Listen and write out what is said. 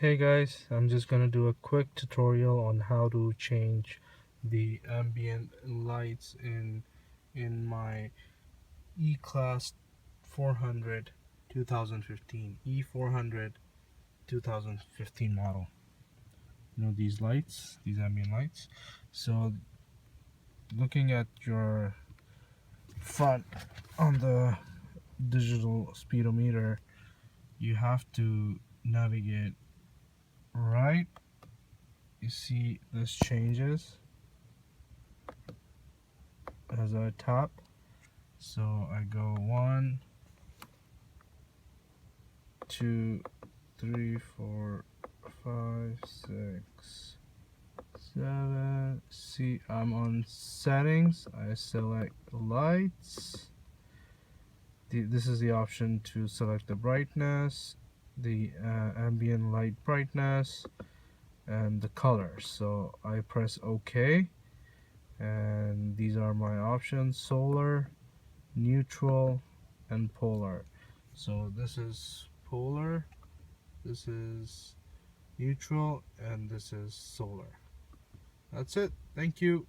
Hey guys, I'm just gonna do a quick tutorial on how to change the ambient lights in my E-Class 400 2015 E400 2015 model. These lights, these ambient lights. So looking at your front on the digital speedometer, you have to navigate right. You see this changes as I tap. So I go 1, 2, 3, 4, 5, 6, 7. See, I'm on settings. I select lights. This is the option to select the brightness, the ambient light brightness, and the color. So I press OK, and these are my options: solar, neutral, and polar. So this is polar, this is neutral, and this is solar. That's it. Thank you.